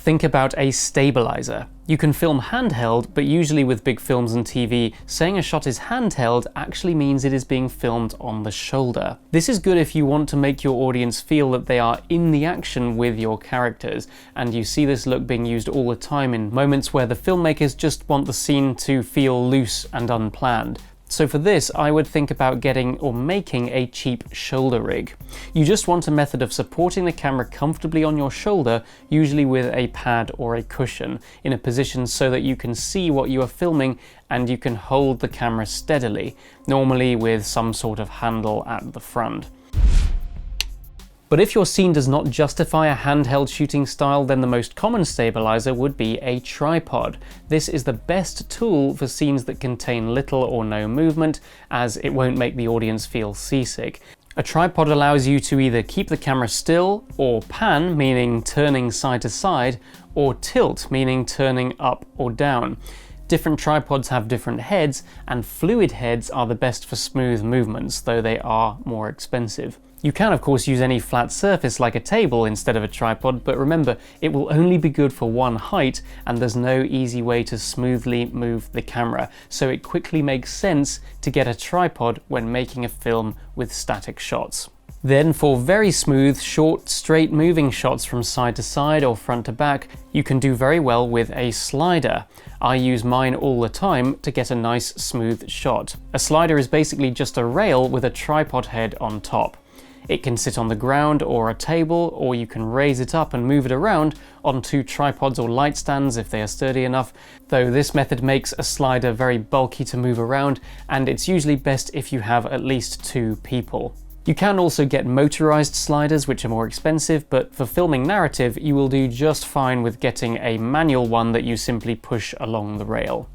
Think about a stabilizer. You can film handheld, but usually with big films and TV, saying a shot is handheld actually means it is being filmed on the shoulder. This is good if you want to make your audience feel that they are in the action with your characters, and you see this look being used all the time in moments where the filmmakers just want the scene to feel loose and unplanned. So for this, I would think about getting or making a cheap shoulder rig. You just want a method of supporting the camera comfortably on your shoulder, usually with a pad or a cushion, in a position so that you can see what you are filming and you can hold the camera steadily, normally with some sort of handle at the front. But if your scene does not justify a handheld shooting style, then the most common stabilizer would be a tripod. This is the best tool for scenes that contain little or no movement, as it won't make the audience feel seasick. A tripod allows you to either keep the camera still, or pan, meaning turning side to side, or tilt, meaning turning up or down. Different tripods have different heads, and fluid heads are the best for smooth movements, though they are more expensive. You can of course use any flat surface like a table instead of a tripod, but remember, it will only be good for one height and there's no easy way to smoothly move the camera, so it quickly makes sense to get a tripod when making a film with static shots. Then for very smooth, short, straight moving shots from side to side or front to back, you can do very well with a slider. I use mine all the time to get a nice smooth shot. A slider is basically just a rail with a tripod head on top. It can sit on the ground or a table, or you can raise it up and move it around onto tripods or light stands if they are sturdy enough, though this method makes a slider very bulky to move around, and it's usually best if you have at least 2 people. You can also get motorized sliders, which are more expensive, but for filming narrative, you will do just fine with getting a manual one that you simply push along the rail.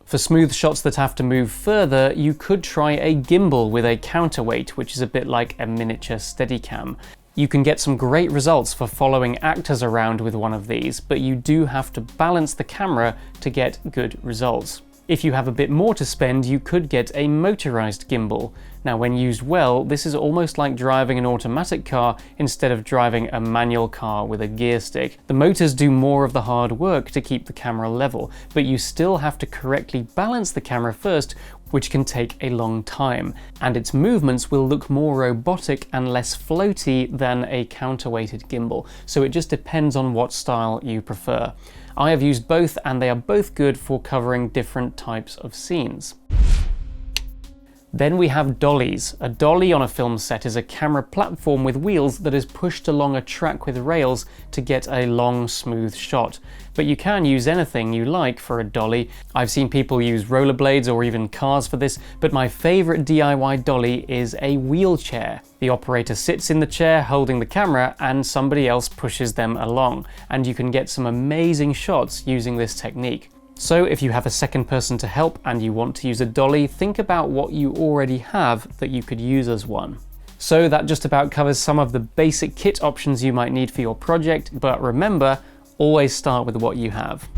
For smooth shots that have to move further, you could try a gimbal with a counterweight, which is a bit like a miniature Steadicam. You can get some great results for following actors around with one of these, but you do have to balance the camera to get good results. If you have a bit more to spend, you could get a motorized gimbal. Now, when used well, this is almost like driving an automatic car instead of driving a manual car with a gear stick. The motors do more of the hard work to keep the camera level, but you still have to correctly balance the camera first, which can take a long time, and its movements will look more robotic and less floaty than a counterweighted gimbal, so it just depends on what style you prefer. I have used both and they are both good for covering different types of scenes. Then we have dollies. A dolly on a film set is a camera platform with wheels that is pushed along a track with rails to get a long, smooth shot. But you can use anything you like for a dolly. I've seen people use rollerblades or even cars for this, but my favorite DIY dolly is a wheelchair. The operator sits in the chair holding the camera and somebody else pushes them along, and you can get some amazing shots using this technique. So if you have a second person to help and you want to use a dolly, think about what you already have that you could use as one. So that just about covers some of the basic kit options you might need for your project, but remember, always start with what you have.